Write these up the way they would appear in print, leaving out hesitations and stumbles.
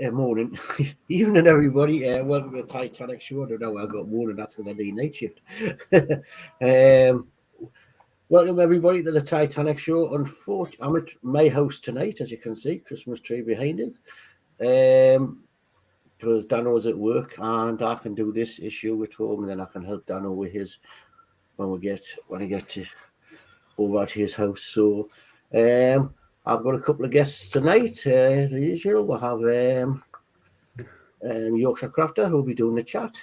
Morning, evening, everybody. Welcome to the Titanic show. I don't know why I got morning. That's because I do night shift. Welcome everybody to the Titanic show. Unfortunately, I'm at my house tonight, as you can see, Christmas tree behind us. Because Danno's at work, and I can do this issue at home, and then I can help Danno with his when I get to over to his house. So, I've got a couple of guests tonight. As usual, we'll have Yorkshire Crafter who'll be doing the chat.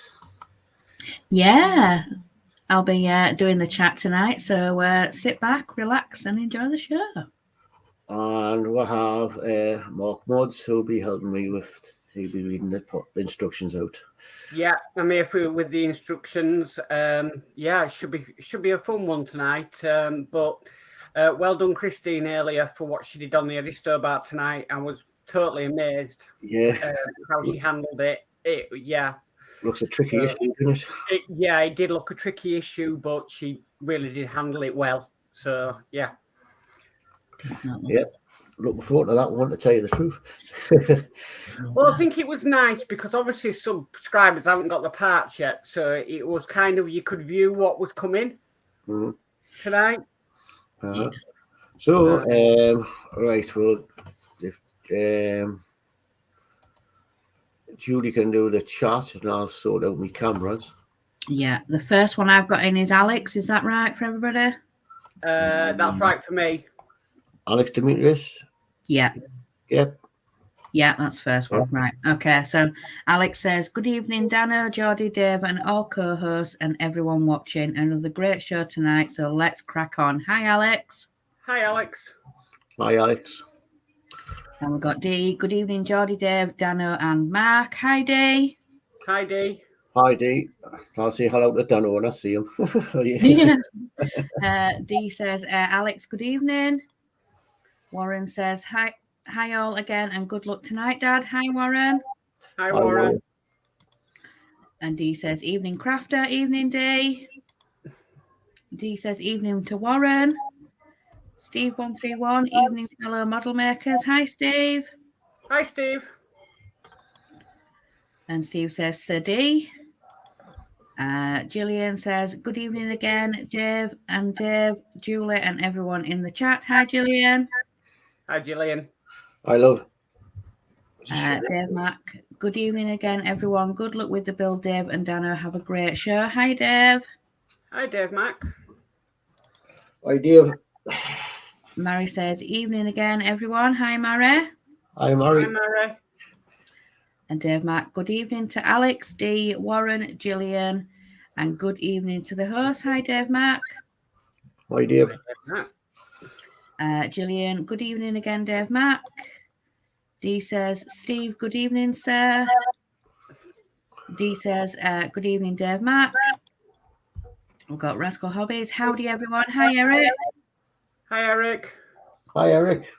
Yeah, I'll be doing the chat tonight. So sit back, relax, and enjoy the show. And we'll have Mark Modz who'll be helping me with. He'll be reading the instructions out. Yeah, I'm here with the instructions. Yeah, it should be a fun one tonight. But well done, Christine, earlier for what she did on the editor about tonight. I was totally amazed. Yeah, how she handled it. Looks a tricky issue, doesn't it? It did look a tricky issue, but she really did handle it well. So yeah. Yeah. Looking forward to that one, to tell you the truth. Well, I think it was nice because obviously subscribers haven't got the parts yet, so it was kind of you could view what was coming tonight. So, right, well, if Julie can do the chat, and I'll sort out my cameras. Yeah, the first one I've got in is Alex. Is that right for everybody? That's right for me. Alex Demetrius? Yeah. Yep. Yeah, that's the first one. Right. Okay. So Alex says, good evening, Danno, Geordie, Dave, and all co-hosts and everyone watching. Another great show tonight. So let's crack on. Hi, Alex. Hi, Alex. Hi, Alex. And we've got Dee. Good evening, Geordie, Dave, Danno, and Mark. Hi, Dee. Hi, Dee. Hi, Dee. I'll say hello to Danno when I see him. Dee says, Alex, good evening. Warren says, hi all again, and good luck tonight, Dad. Hi, Warren. Hi, Warren. And Dee says, evening, Crafter. Evening, Dee. Dee says, evening to Warren. Steve131, evening, fellow model makers. Hi, Steve. Hi, Steve. And Steve says, Sir D. Gillian says, good evening again, Dave, Julie, and everyone in the chat. Hi, Gillian. Hi, Gillian. Hi, love. Dave Mac, good evening again, everyone. Good luck with the build, Dave and Danno. Have a great show. Hi, Dave. Hi, Dave Mac. Hi, Dave. Mary says, evening again, everyone. Hi, Mary. Hi, Mary. Hi, Mary. And Dave Mac, good evening to Alex, Dee, Warren, Gillian, and good evening to the host. Hi, Dave Mac. Hi, Dave. Gillian, good evening again, Dave Mac. Dee says, Steve, good evening, sir. Dee says, good evening, Dave Mac. We've got Rascal Hobbies. Howdy, everyone. Hi, Eric. Hi, Eric. Hi, Eric.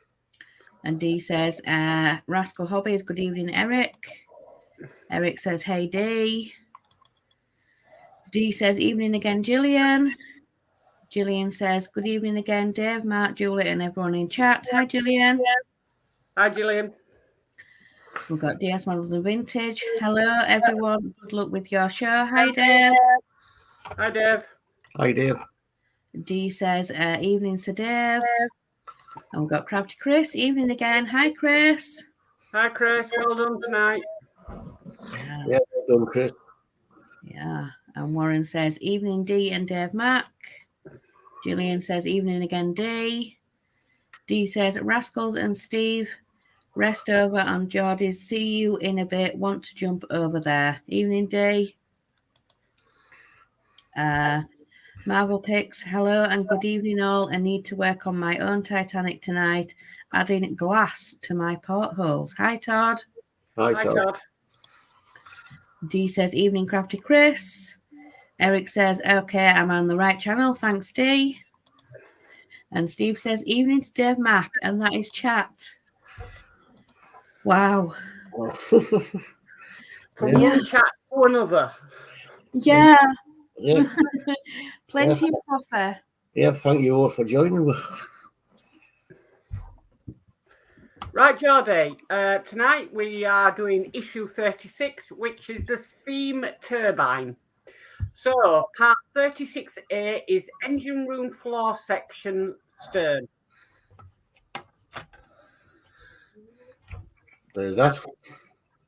And Dee says, Rascal Hobbies, good evening, Eric. Eric says, hey, Dee. Dee says, evening again, Gillian. Gillian says, good evening again, Dave, Mark, Julie, and everyone in chat. Hi, Gillian. Hi, Gillian. We've got DS Models and Vintage. Hello, everyone. Good luck with your show. Hi, Dave. Hi, Dave. Hi, Dave. Dee says, evening, Sir Dave. And we've got Crafty Chris. Evening again. Hi, Chris. Hi, Chris. Well done tonight. Yeah, well done, Chris. Yeah. And Warren says, evening, Dee and Dave Mac. Gillian says, evening again, Dee. Dee says, Rascals and Steve, rest over on Geordie's. See you in a bit. Want to jump over there. Evening, Dee. Marvel Picks, hello and good evening all. I need to work on my own Titanic tonight, adding glass to my portholes. Hi, Todd. Hi, Todd. Dee says, evening, Crafty Chris. Eric says, okay, I'm on the right channel. Thanks, Dee. And Steve says, evening to Dave Mac, and that is chat. Wow. From one chat to another. Yeah. Yeah. Plenty of coffee. Yeah, thank you all for joining. Right, Geordie. Tonight we are doing issue 36, which is the steam turbine. So, part 36A is engine room floor section stern. There's that.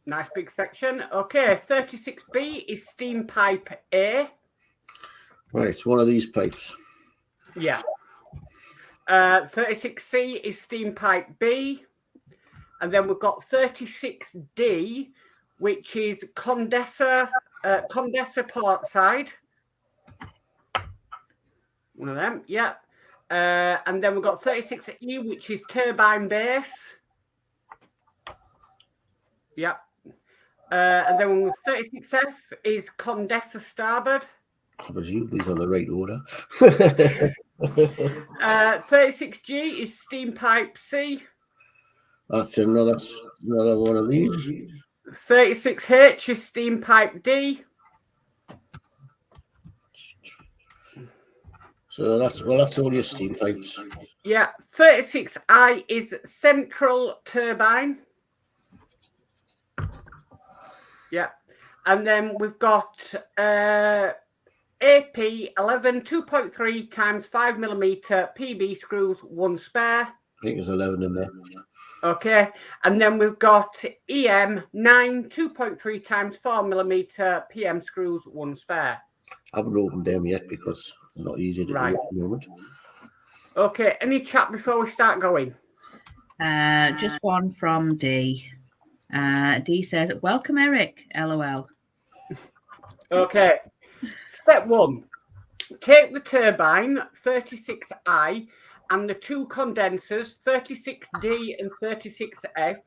Nice big section. Okay, 36B is steam pipe A. Right, it's one of these pipes. Yeah. 36C is steam pipe B. And then we've got 36D, which is condenser port side. One of them, yeah. And then we've got 36E, which is turbine base. Yeah. And then 36F is condenser starboard. I presume these are the right order. 36G is steam pipe C. That's another one of these. 36H is steam pipe D. So that's all your steam pipes. Yeah. 36I is central turbine. Yeah. And then we've got AP 11 2.3 times 5mm PB screws, one spare. I think there's 11 in there. Okay, and then we've got EM 9 2.3 times 4mm PM screws, one spare. I haven't opened them yet because they're not easy to do at the moment. Okay, any chat before we start going? Just one from D. D says, "Welcome, Eric." LOL. Okay, step 1. Take the turbine 36I and the two condensers 36D and 36F.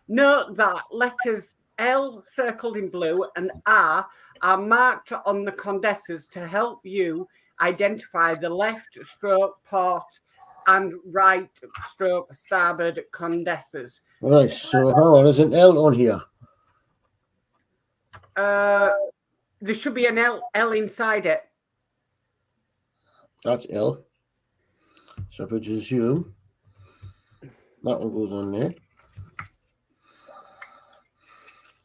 Note that letters L circled in blue and R are marked on the condensers to help you identify the left stroke port and right stroke starboard condensers. Right, so hang on, there's an L on here. There should be an L inside it. That's L. So I presume that one goes on there.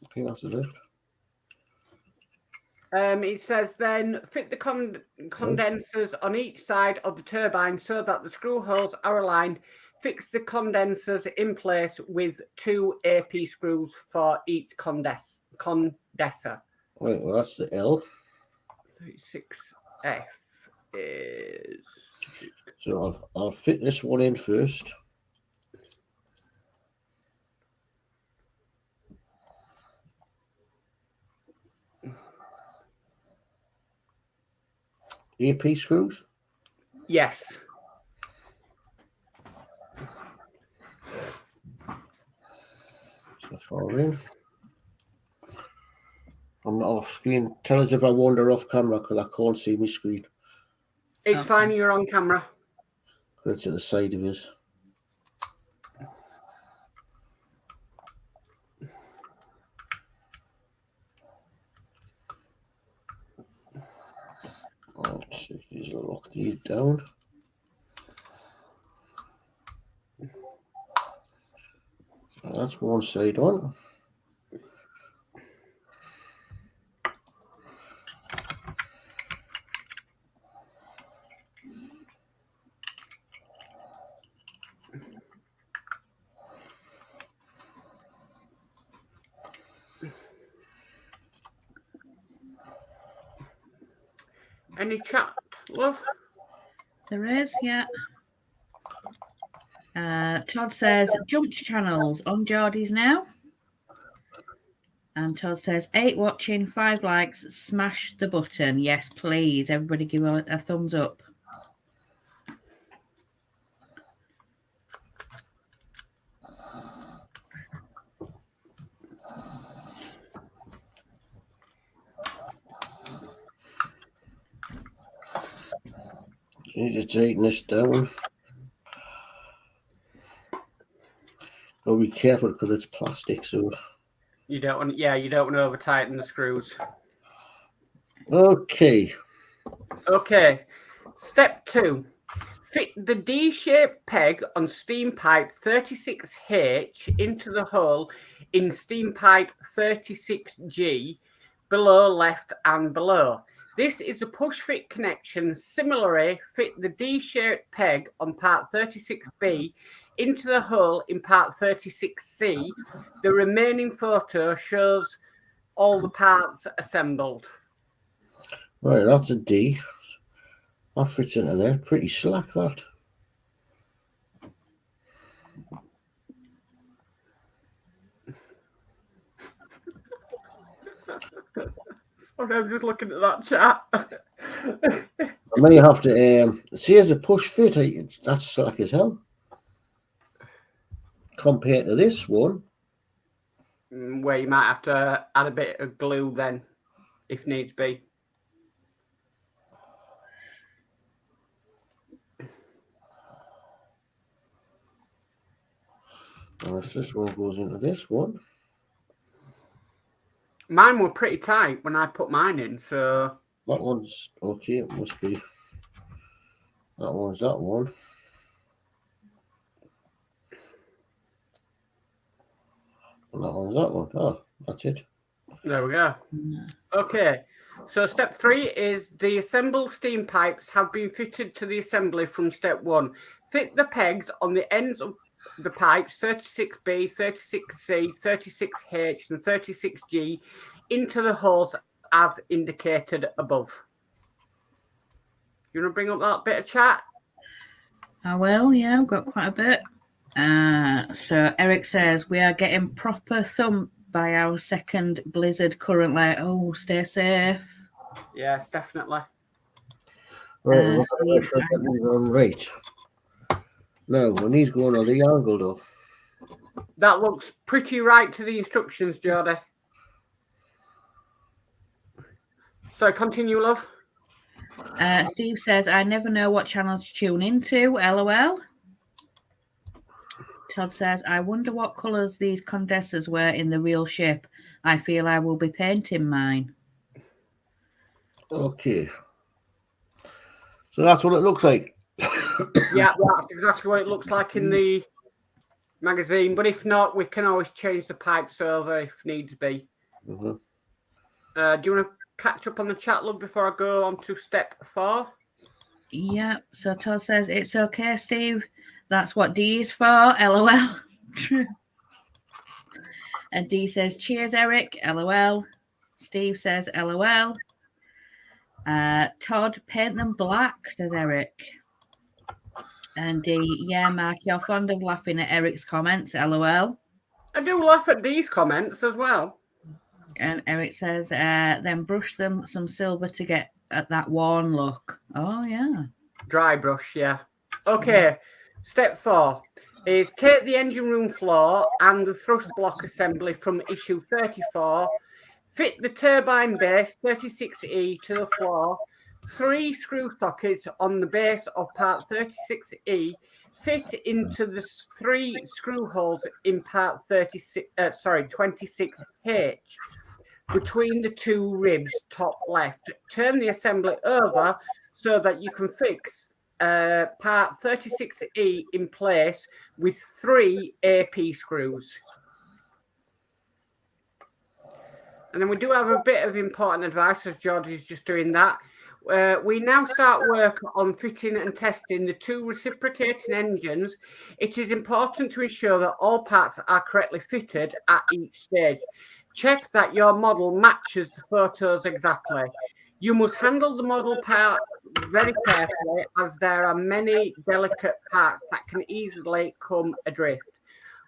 Okay, that's the left. It says then fit the condensers on each side of the turbine so that the screw holes are aligned. Fix the condensers in place with 2 AP screws for each condenser. Right, well that's the L. 36F is... So I'll fit this one in first. AP screws? Yes. So far in. I'm not off screen. Tell us if I wander off camera because I can't see my screen. It's fine, you're on camera. It's at the side of us. Let's see if these will lock these down. So that's one side on. Any chat, love? There is, yeah. Todd says, "Jump channels on Geordie's now." And Todd says, 8 watching, 5 likes, smash the button. Yes, please. Everybody give a thumbs up. You just tighten this down. Gotta be careful because it's plastic, so You don't want, you don't want to over tighten the screws. okay. Okay. Step 2. Fit the D-shaped peg on steam pipe 36H into the hole in steam pipe 36G below left and below. This is a push-fit connection. Similarly, fit the D-shaped peg on part 36B into the hole in part 36C. The remaining photo shows all the parts assembled. Right, that's a D. That fits into there. Pretty slack, that. Sorry, I'm just looking at that chat. I may have to see as a push fit. That's slack as hell compared to this one. Where you might have to add a bit of glue then, if needs be. Unless this one goes into this one. Mine were pretty tight when I put mine in, so... That one's okay, it must be. That one's that one. And that one's that one. Oh, that's it. There we go. Okay, so step 3 is the assembled steam pipes have been fitted to the assembly from step 1. Fit the pegs on the ends of the pipes 36B, 36C, 36H and 36G into the holes as indicated above. You want to bring up that bit of chat? I will, yeah, I've got quite a bit. So Eric says, we are getting proper thumped by our second blizzard currently. Oh, stay safe. Yes, definitely. Right, right. Now, when he's going on the angle, though. That looks pretty right to the instructions, Geordie. So continue, love. Steve says, I never know what channel to tune into. LOL. Todd says, I wonder what colours these condensers were in the real ship. I feel I will be painting mine. Okay. So that's what it looks like. Yeah, that's exactly what it looks like in the magazine. But if not, we can always change the pipes over if needs be. Mm-hmm. Do you want to catch up on the chat, love, before I go on to step 4? Yeah, so Todd says, it's okay, Steve. That's what D is for. LOL. And D says, cheers, Eric. LOL. Steve says, LOL. Todd, paint them black, says Eric. And D, yeah, Mark, you're fond of laughing at Eric's comments. LOL. I do laugh at D's comments as well. And Eric says, then brush them some silver to get at that worn look. Oh, yeah. Dry brush, yeah. Okay, step 4 is take the engine room floor and the thrust block assembly from issue 34. Fit the turbine base 36E to the floor. 3 screw sockets on the base of part 36E. Fit into the 3 screw holes in part 26H between the 2 ribs top left. Turn the assembly over so that you can fix part 36E in place with 3 AP screws. And then we do have a bit of important advice as George is just doing that. We now start work on fitting and testing the 2 reciprocating engines. It is important to ensure that all parts are correctly fitted at each stage. Check that your model matches the photos exactly. You must handle the model part very carefully as there are many delicate parts that can easily come adrift.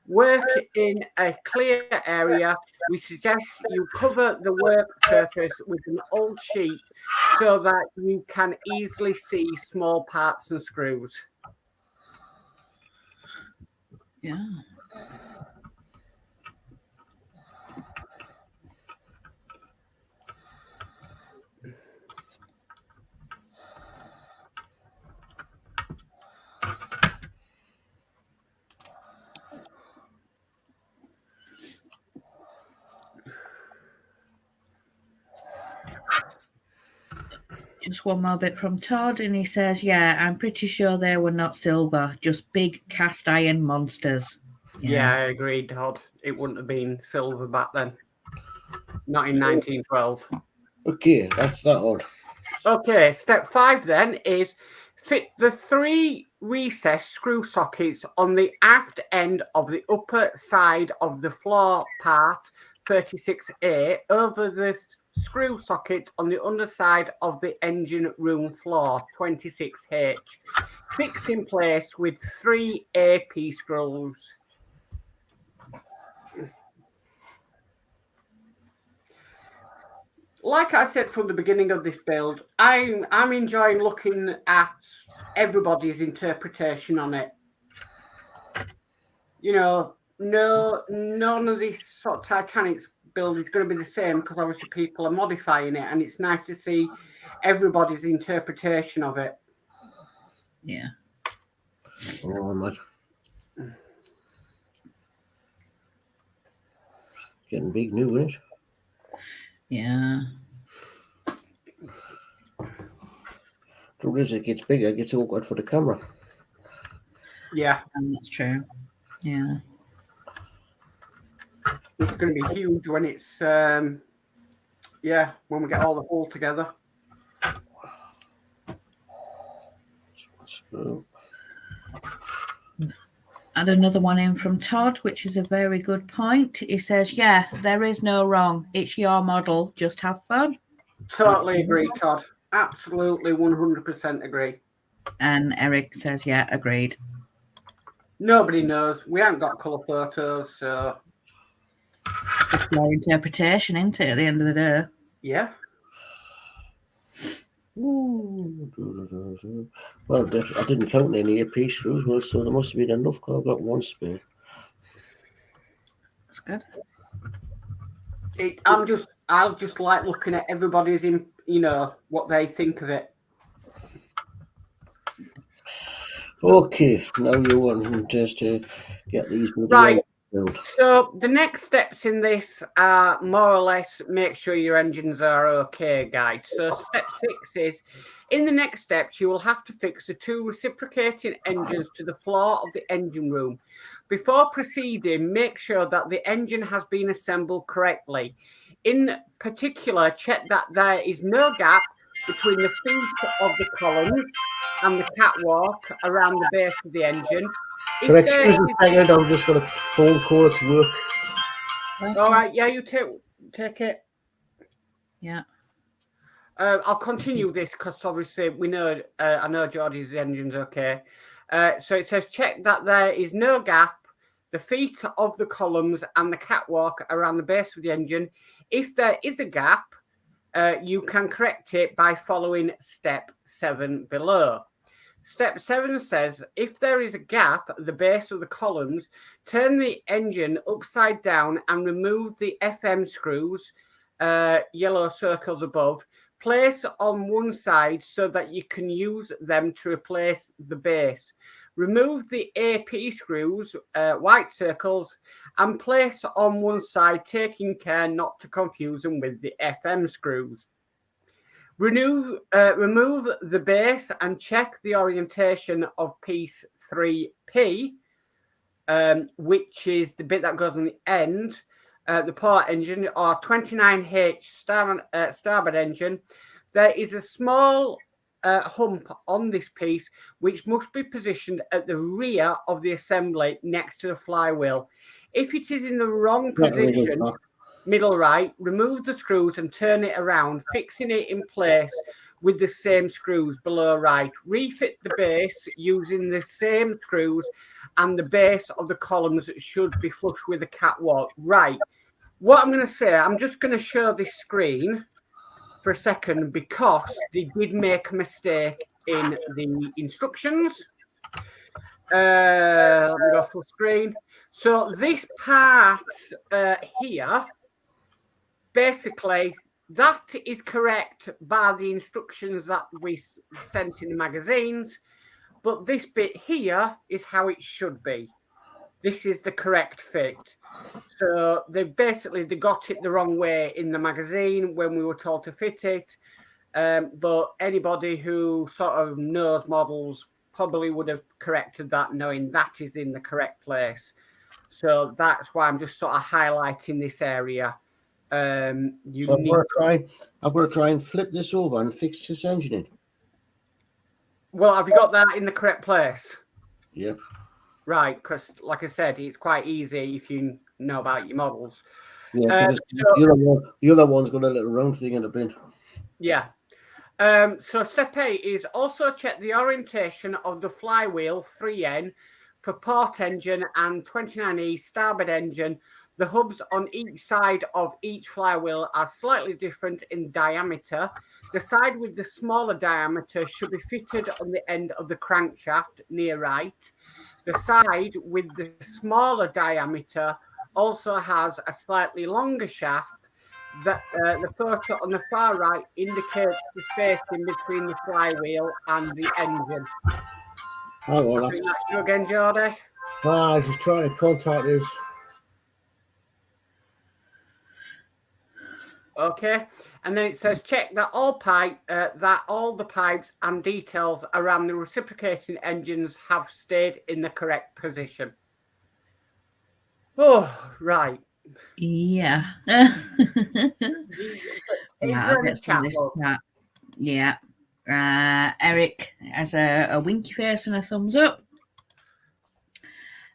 Work in a clear area. We suggest you cover the work surface with an old sheet so that you can easily see small parts and screws. Yeah. just one more bit from Todd, and he says, yeah, I'm pretty sure they were not silver, just big cast iron monsters. Yeah, I agree, Todd. It wouldn't have been silver back then. Not in 1912. Okay, that's that one. Okay, step 5 then is fit the 3 recessed screw sockets on the aft end of the upper side of the floor part 36A over the screw socket on the underside of the engine room floor 26H. Fix in place with 3 AP screws. Like I said from the beginning of this build, I'm enjoying looking at everybody's interpretation on it. You know, none of this sort of Titanic's build is going to be the same because obviously people are modifying it, and it's nice to see everybody's interpretation of it. Yeah. Oh, man. Getting big new, isn't it? Yeah. Trouble is, it gets bigger, it gets awkward for the camera. Yeah. And that's true. Yeah. It's going to be huge when it's, when we get all the whole together. So, And another one in from Todd, which is a very good point. He says, yeah, there is no wrong. It's your model. Just have fun. Totally agree, Todd. Absolutely 100% agree. And Eric says, yeah, agreed. Nobody knows. We haven't got colour photos, so... It's your interpretation, isn't it, at the end of the day? Yeah. well, I didn't count any AP screws, well, so there must have been enough because I've got one spare. That's good. I'll just like looking at everybody's what they think of it. Okay, now you want just to get these Right. built. So the next steps in this are more or less make sure your engines are okay guide. So step 6 is, in the next steps, you will have to fix the 2 reciprocating engines to the floor of the engine room. Before proceeding, make sure that the engine has been assembled correctly. In particular, check that there is no gap between the feet of the columns and the catwalk around the base of the engine. But excuse me, second, I'm just going to phone call to work. All right, yeah, you take it. Yeah. I'll continue this because obviously we know, I know Geordie's engine's okay. So it says, check that there is no gap, the feet of the columns and the catwalk around the base of the engine. If there is a gap, you can correct it by following step 7 below. Step 7 says, if there is a gap at the base of the columns, turn the engine upside down and remove the FM screws, yellow circles above. Place on one side so that you can use them to replace the base. Remove the AP screws, white circles, and place on one side, taking care not to confuse them with the FM screws. Remove the base and check the orientation of piece 3P, which is the bit that goes on the end, the port engine, or 29H starboard engine. There is a small hump on this piece which must be positioned at the rear of the assembly next to the flywheel. If it is in the wrong position, middle right, remove the screws and turn it around, fixing it in place with the same screws below right. Refit the base using the same screws, and the base of the columns should be flush with the catwalk. Right. What I'm going to say, I'm just going to show this screen for a second because they did make a mistake in the instructions. Let me go full screen. So this part here, basically, that is correct by the instructions that we sent in the magazines, but this bit here is how it should be. This is the correct fit. So they got it the wrong way in the magazine when we were told to fit it. but anybody who sort of knows models probably would have corrected that, knowing that is in the correct place. So that's why I'm just sort of highlighting this area. So I'm going to try and flip this over and fix this engine in. Well, have you got that in the correct place? Yep. Right, because like I said, it's quite easy if you know about your models. Yeah, the other one's got a little round thing in the bin. Yeah. So step 8 is also check the orientation of the flywheel 3N for port engine and 29E starboard engine. The hubs on each side of each flywheel are slightly different in diameter. The side with the smaller diameter should be fitted on the end of the crankshaft near right. The side with the smaller diameter also has a slightly longer shaft. The photo on the far right indicates the spacing between the flywheel and the engine. Oh, I think that's you again, Geordie. I was just trying to contact this. Okay, and then it says check that all the pipes and details around the reciprocating engines have stayed in the correct position. Oh, right. Yeah. Yeah. Eric has a winky face and a thumbs up.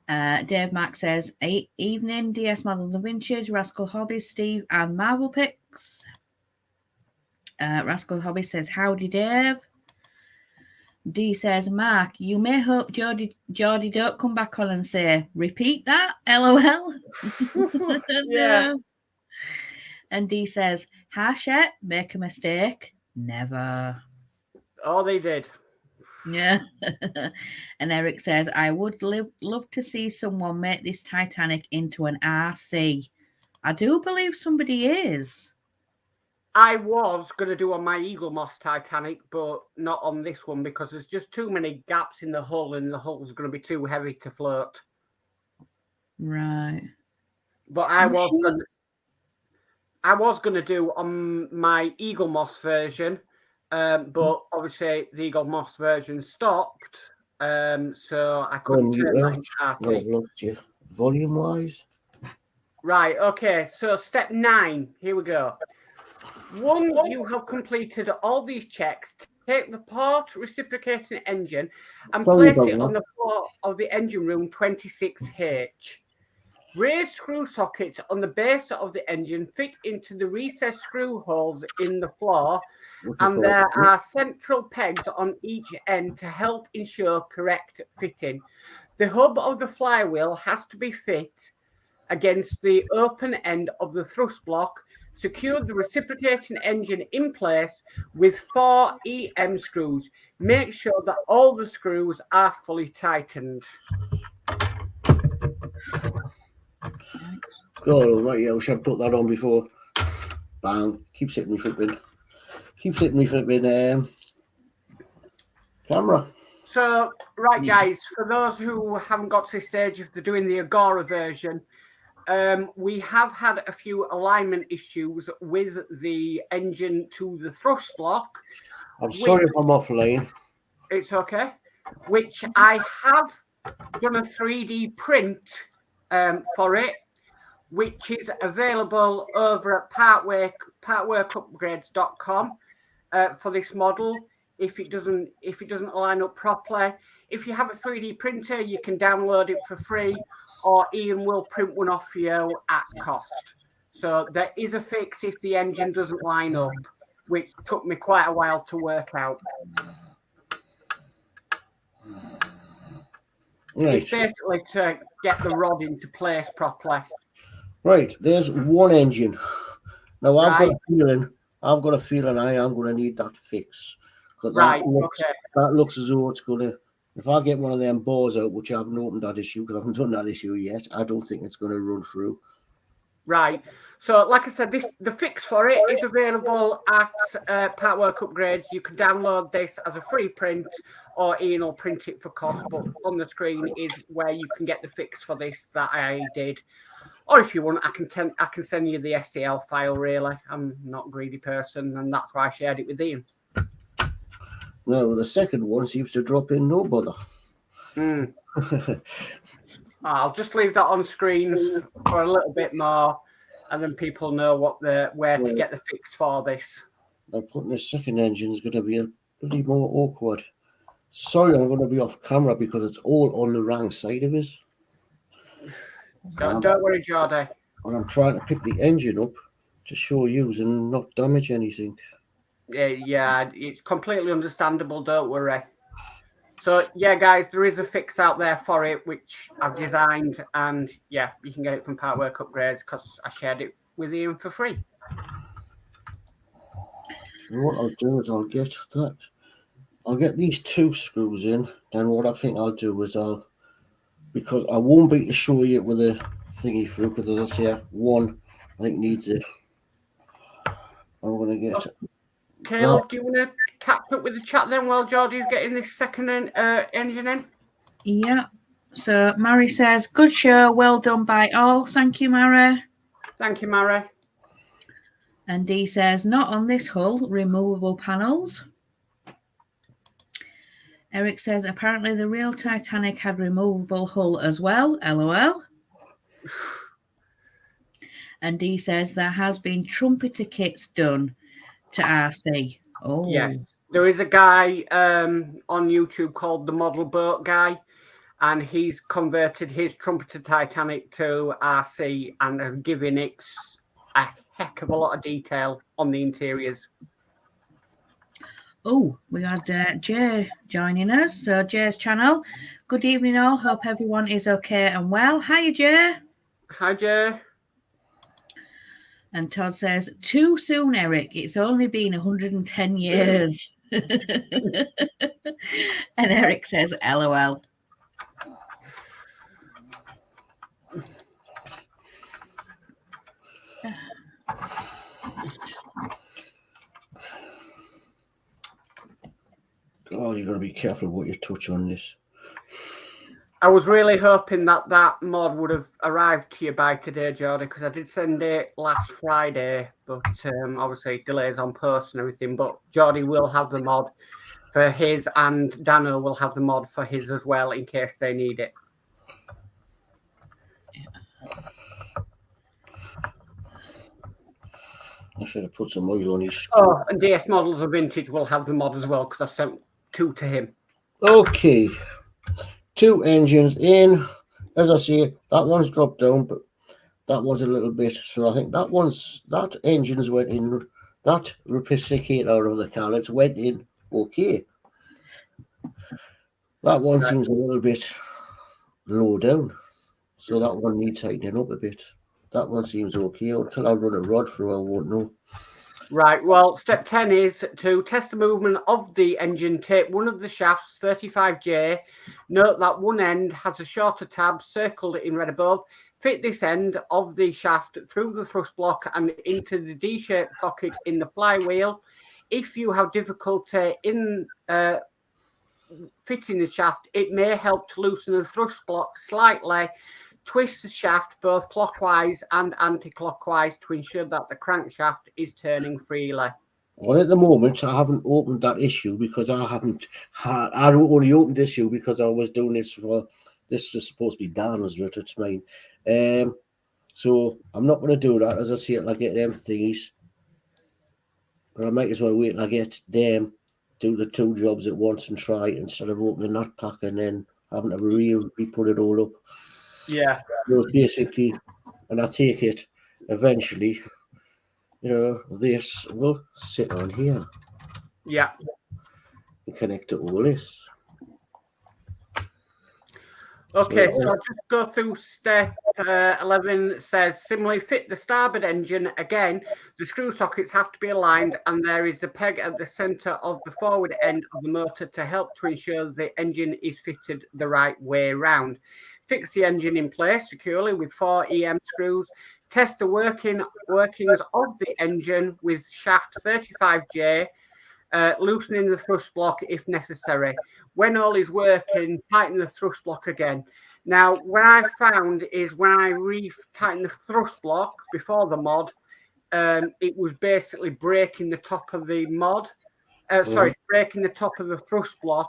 Dave Mack says, evening, DS Models and Vintage, Rascal Hobbies, Steve, and Marvel Picks. Rascal Hobbies says, howdy, Dave. D says, Mark, you may hope Geordie don't come back on and say, repeat that, LOL. Yeah. And D says, Hachette, make a mistake? Never. Oh, they did. Yeah. And Eric says, I would love to see someone make this Titanic into an RC. I do believe somebody is. I was going to do on my Eagle Moss Titanic, but not on this one because there's just too many gaps in the hull and the hull's going to be too heavy to float. Right. But I was going to do on my Eagle Moss version, but obviously the Eagle Moss version stopped, so I couldn't turn that into RC. Volume-wise? Right, okay, so step 9, here we go. Once you have completed all these checks, take the port reciprocating engine and place it on the floor of the engine room 26H. Raised screw sockets on the base of the engine fit into the recessed screw holes in the floor, and there are central pegs on each end to help ensure correct fitting. The hub of the flywheel has to be fit against the open end of the thrust block. Secure the reciprocating engine in place with 4 EM screws. Make sure that all the screws are fully tightened. Oh, right, yeah, we should have put that on before. Bang. Keeps hitting me flipping. Camera. So, right, guys, for those who haven't got to this stage, if they're doing the Agora version, we have had a few alignment issues with the engine to the thrust lock. I'm sorry if I'm offline. It's okay. Which I have done a 3D print for it, which is available over at partworkupgrades.com for this model. If it doesn't line up properly, if you have a 3D printer, you can download it for free, or Ian will print one off for you at cost. So there is a fix if the engine doesn't line up, which took me quite a while to work out. Right. It's basically to get the rod into place properly. Right, there's one engine. Now I've got a feeling I am going to need that fix. Right, that looks as though it's going to, if I get one of them bores out, which I haven't opened that issue because I haven't done that issue yet, I don't think it's going to run through. Right. So, like I said, the fix for it is available at Partwork Upgrades. You can download this as a free print, or Ian will print it for cost. But on the screen is where you can get the fix for this that I did. Or if you want, I can send you the STL file. Really, I'm not a greedy person, and that's why I shared it with Ian. No, the second one seems to drop in no bother. I'll just leave that on screen for a little bit more, and then people know where to get the fix for this. I'm putting the second engine is going to be a bloody more awkward. Sorry, I'm going to be off camera because it's all on the wrong side of us. Don't worry, Geordie. And I'm trying to pick the engine up to show you and not damage anything. Yeah, it's completely understandable. Don't worry. So, yeah, guys, there is a fix out there for it, which I've designed. And, yeah, you can get it from Partwork Upgrades because I shared it with Ian for free. So what I'll do is I'll get these 2 screws in. Then what I think I'll do is because I won't be able to show you with a thingy through, because as I say, one I think needs it. I'm going to get... Caleb, do you want to catch up with the chat then while Geordie's getting this second engine in? Yeah. So Mary says, good show, well done by all. Thank you, Mary. Thank you, Mary. And Dee says, not on this hull, removable panels. Eric says, apparently the real Titanic had removable hull as well. LOL. And Dee says, there has been trumpeter kits done to RC. Oh, yes. There is a guy on YouTube called the Model Boat Guy, and he's converted his trumpeter Titanic to RC and has given it a heck of a lot of detail on the interiors. Oh, we had Jay joining us. So Jay's channel. Good evening all. Hope everyone is okay and well. Hi, Jay. Hi, Jay. And Todd says, too soon, Eric. It's only been 110 years. And Eric says, LOL. Oh, you've got to be careful what you touch on this. I was really hoping that mod would have arrived to you by today, Geordie, because I did send it last Friday, but obviously delays on post and everything. But Geordie will have the mod for his, and Danno will have the mod for his as well in case they need it. I should have put some oil on his. Oh, and DS Models of Vintage will have the mod as well because I've sent 2 to him. Okay. 2 engines in. As I say, that one's dropped down, but that one's a little bit. So I think that engine's went in. That reciprocator of the carrots went in okay. That one seems a little bit low down. So that one needs tightening up a bit. That one seems okay. Until I run a rod through, I won't know. Right, well, step 10 is to test the movement of the engine. Take one of the shafts, 35J. Note that one end has a shorter tab circled in red above. Fit this end of the shaft through the thrust block and into the D-shaped socket in the flywheel. If you have difficulty in fitting the shaft, it may help to loosen the thrust block slightly. Twist the shaft both clockwise and anti-clockwise to ensure that the crankshaft is turning freely. Well, at the moment, I haven't opened that issue because I only opened this issue because I was doing this this is supposed to be Dan's route, it's mine. So I'm not going to do that. As I see it, I get them thingies. But I might as well wait and I get them, do the 2 jobs at once and try it instead of opening that pack and then having to re-put it all up. Yeah. So basically, and I take it eventually, this will sit on here. Yeah. And connect to all this. Okay, so I'll just go through step 11. It says, similarly, fit the starboard engine. Again, the screw sockets have to be aligned and there is a peg at the centre of the forward end of the motor to help to ensure the engine is fitted the right way round. Fix the engine in place securely with 4 EM screws. Test the workings of the engine with shaft 35J, loosening the thrust block if necessary. when all is working, tighten the thrust block again. Now, what I found is when I re-tightened the thrust block before the mod, it was basically breaking the top of the mod. Breaking the top of the thrust block,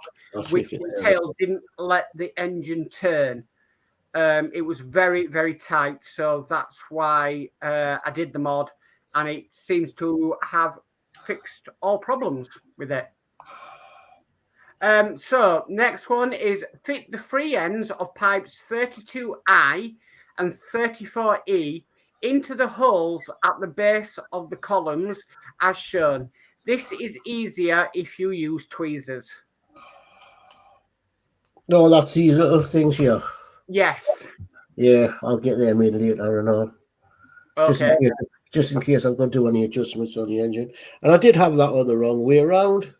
which entailed didn't let the engine turn. It was very, very tight. So that's why I did the mod, and it seems to have fixed all problems with it. So next one is fit the free ends of pipes 32I and 34E into the holes at the base of the columns as shown. This is easier if you use tweezers. No, that's these little things here. Yes. Yeah, I'll get them in later and on. Okay. Just in case I'm going to do any adjustments on the engine. And I did have that one the wrong way around.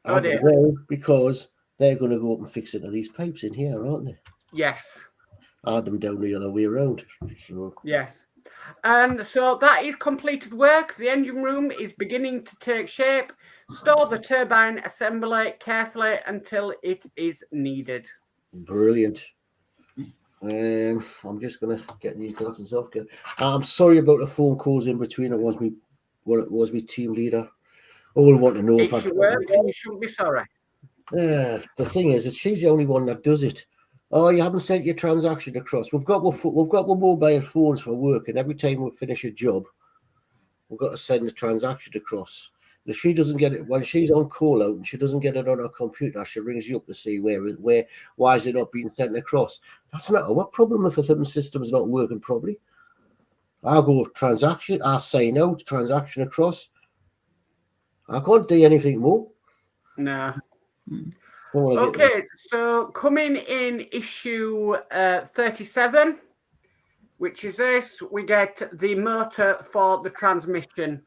Oh dear. Because they're going to go up and fix it to these pipes in here, aren't they? Yes. I had them down the other way around. So. Yes. And so that is completed work. The engine room is beginning to take shape. Store the turbine assembly carefully until it is needed. Brilliant. I'm just going to get these glasses off. I'm sorry about the phone calls in between. It was my team leader. All I want to know if you work, you shouldn't be sorry. The thing is, she's the only one that does it. Oh, you haven't sent your transaction across. We've got mobile phones for work, and every time we finish a job, we've got to send the transaction across. If she doesn't get it when she's on call out and she doesn't get it on her computer, she rings you up to see why is it not being sent across. That's not our problem if the system's not working properly. I'll go transaction, I say no, transaction across. I can't do anything more. No. Okay, so coming in issue 37, which is this, we get the motor for the transmission.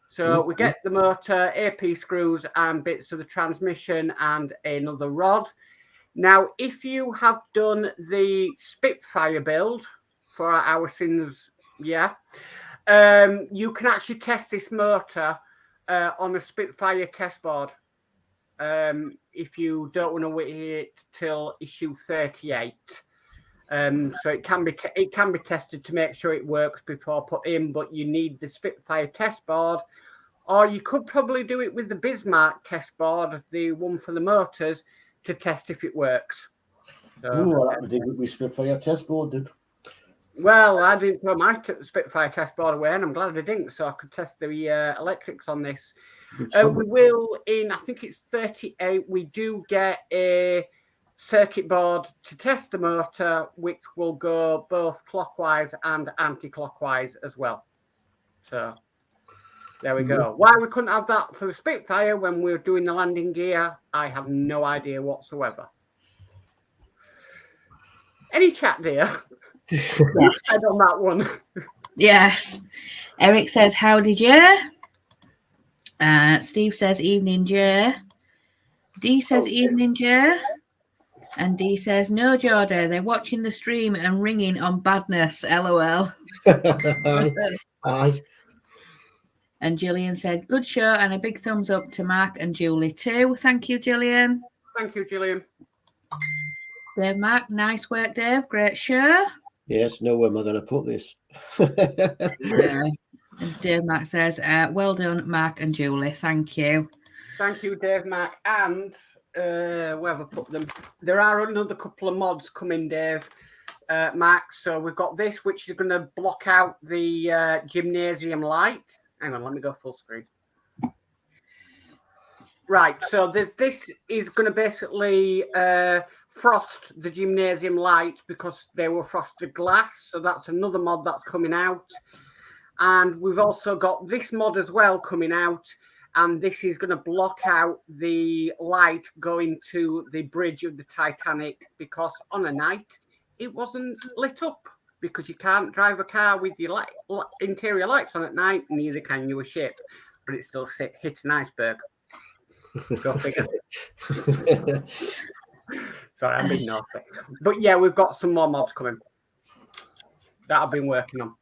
So we get the motor, AP screws and bits of the transmission and another rod. Now, if you have done the Spitfire build for our sins, you can actually test this motor on a Spitfire test board. If you don't want to wait till issue 38. So it can be tested to make sure it works before put in, but you need the Spitfire test board, or you could probably do it with the Bismarck test board, the one for the motors, to test if it works. So, I did with my Spitfire test board, did. Well, I didn't throw my Spitfire test board away, and I'm glad I didn't, so I could test the electrics on this. We will, in I think it's 38, we do get a circuit board to test the motor, which will go both clockwise and anti-clockwise as well. So there we go. Why we couldn't have that for the Spitfire when we were doing the landing gear, I have no idea whatsoever. Any chat there? Yes. Head on that one. Yes. Eric says, how did you? Steve says, evening, Joe. D says, evening, Joe. And D says, no, Geordie, they're watching the stream and ringing on badness, LOL. Aye. And Gillian said, good show and a big thumbs up to Mark and Julie too. Thank you, Gillian. Thank you, Gillian. Dave, Mark, nice work, Dave. Great show. Yes, no, where am I going to put this? And Dave Mark says, well done, Mark and Julie. Thank you. Thank you, Dave Mark. And where have I put them? There are another couple of mods coming, Dave Mark. So we've got this, which is going to block out the gymnasium light. Hang on, let me go full screen. Right, so this is going to basically frost the gymnasium lights because they were frosted glass. So that's another mod that's coming out. And we've also got this mod as well coming out. And this is going to block out the light going to the bridge of the Titanic because on a night it wasn't lit up because you can't drive a car with your interior lights on at night. Neither can you a ship, but it still hit an iceberg. Go figure. Sorry, I'm being naughty. But yeah, we've got some more mods coming that I've been working on.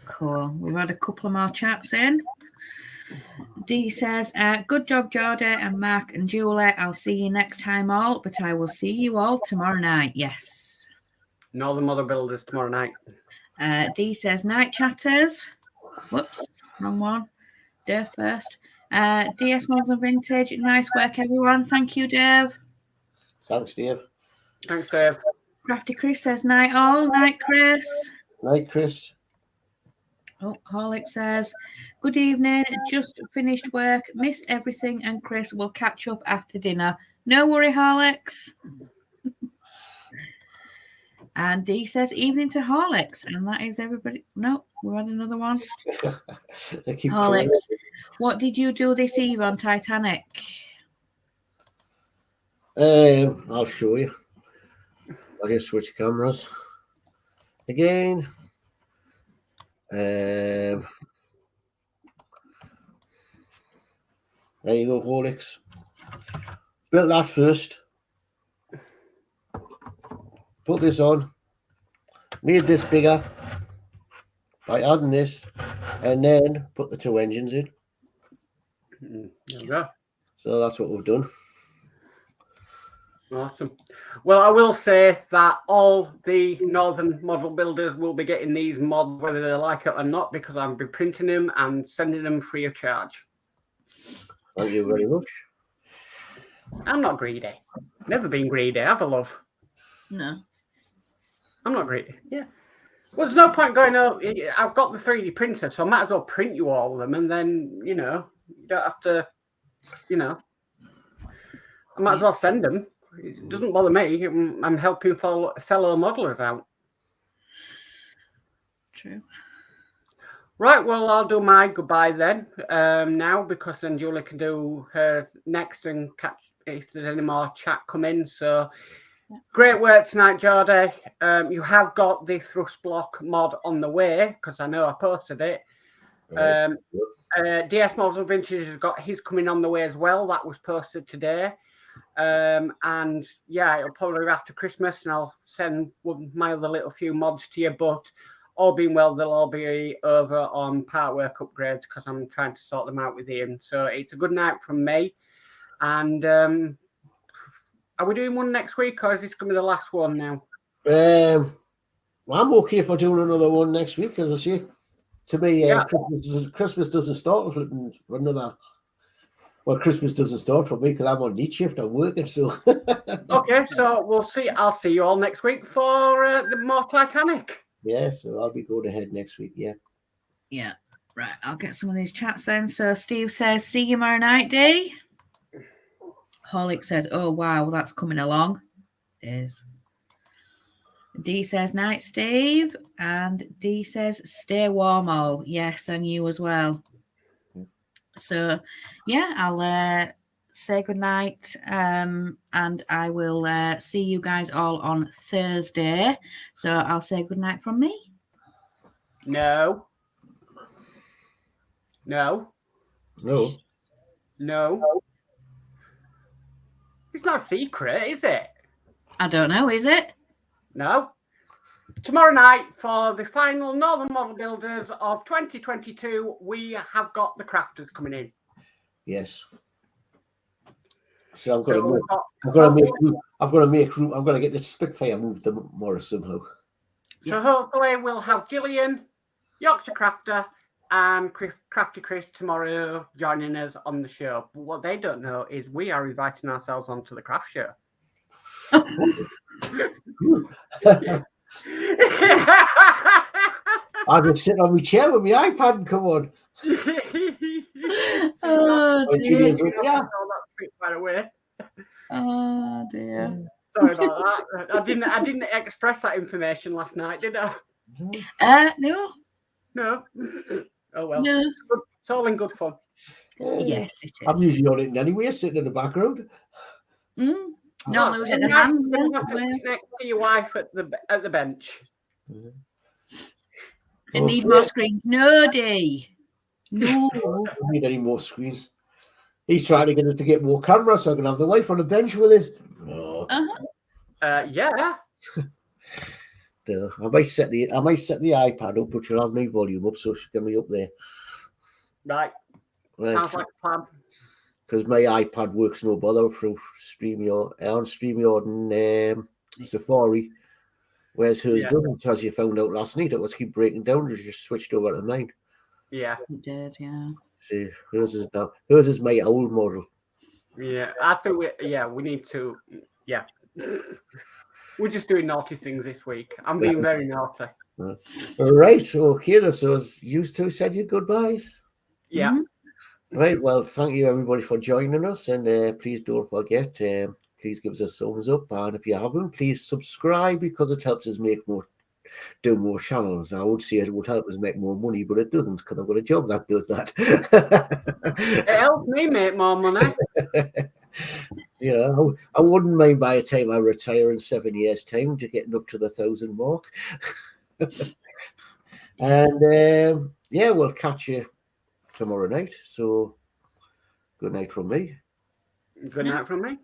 Cool. We've had a couple of more chats in. Dee says, good job, Geordie and Mark and Julie. I'll see you next time all, but I will see you all tomorrow night. Yes. Northern Model Builders tomorrow night. Dee says, night chatters. Whoops, wrong one. Dave first. DS Models Vintage. Nice work, everyone. Thank you, Dave. Thanks, Dave. Thanks, Dave. Crafty Chris says, night all. Night, Chris. Night, Chris. Oh, Horlix says, good evening. Just finished work. Missed everything. And Chris will catch up after dinner. No worry, Horlix. And Dee says, evening to Horlix. And that is everybody. No, we had another one. Horlix, what did you do this eve on Titanic? I'll show you. I'll just switch cameras again. There you go, Horlix. Built that first. Put this on. Made this bigger by adding this, and then put the two engines in. There we go. So that's what we've done. Awesome. Well, I will say that all the Northern Model Builders will be getting these mods, whether they like it or not, because I'll be printing them and sending them free of charge. Thank you very much. I'm not greedy. Never been greedy. I have a love. No. I'm not greedy. Yeah. Well, there's no point going, oh, I've got the 3D printer, so I might as well print you all of them, and then, you know, you don't have to, you know, I might as well send them. It doesn't bother me. I'm helping fellow modelers out. True. Right, well, I'll do my goodbye then now, because then Julie can do her next and catch if there's any more chat come in. So great work tonight, Geordie. You have got the thrust block mod on the way, because I know I posted it. DS Models and Vintage has got his coming on the way as well. That was posted today. And yeah, it'll probably be after Christmas, and I'll send my other little few mods to you, but all being well, they'll all be over on part work upgrades, because I'm trying to sort them out with Ian. So it's a good night from me. And are we doing one next week, or is this going to be the last one now? Well, I'm okay for doing another one next week, as I say. To me, Yeah. Christmas doesn't start for another. Well, Christmas doesn't start for me because I'm on night shift. I'm working, so. Okay, so we'll see. I'll see you all next week for the more Titanic. Yeah, so I'll be going ahead next week. Yeah. Yeah. Right. I'll get some of these chats then. So Steve says, see you tomorrow night, Dee. Horlick says, oh, wow, that's coming along. It is. Dee says, night, Steve. And Dee says, stay warm all. Yes, and you as well. So, yeah, I'll say goodnight, and I will see you guys all on Thursday. So I'll say goodnight from me. No. No. No. No. It's not a secret, is it? I don't know, is it? No. Tomorrow night, for the final Northern Model Builders of 2022, we have got the crafters coming in. Yes. So I'm going to get this Spitfire moved tomorrow somehow. So hopefully we'll have Gillian, Yorkshire Crafter, and Crafty Chris tomorrow joining us on the show. But what they don't know is we are inviting ourselves onto the craft show. I'll just sit on my chair with my iPad and come on. Oh, dear. Yeah. By the way. Oh, dear. Sorry about that. I didn't express that information last night, did I? No. No. Oh well. No. It's all in good fun. Yes, it is. I'm usually on it anyway, sitting in the background. No, lose at the You hand. have to sit next to your wife at the bench. I need more screens. No, Dee. No. I don't need any more screens. He's trying to get us to get more cameras so I can have the wife on the bench with us. No. Yeah. No. I might set the iPad up, but she'll have my volume up so she can be up there. Right. Sounds like a plan. Because my iPad works no bother through StreamYard and Safari, whereas hers doesn't, as you found out last night. It was keep breaking down. It just switched over to mine. Yeah, It did, yeah. See, hers is my old model. Yeah, I think we need to. Yeah, we're just doing naughty things this week. I'm being very naughty. All right, okay. So as you two said your goodbyes. Yeah. Mm-hmm. Right. Well, thank you everybody for joining us, and please don't forget. Please give us a thumbs up, and if you haven't, please subscribe because it helps us do more channels. I would say it would help us make more money, but it doesn't because I've got a job that does that. It helps me make more money. Yeah, I wouldn't mind by the time I retire in 7 years' time to getting up to the 1,000 mark. And yeah, we'll catch you tomorrow night. So good night from me. Good night from me.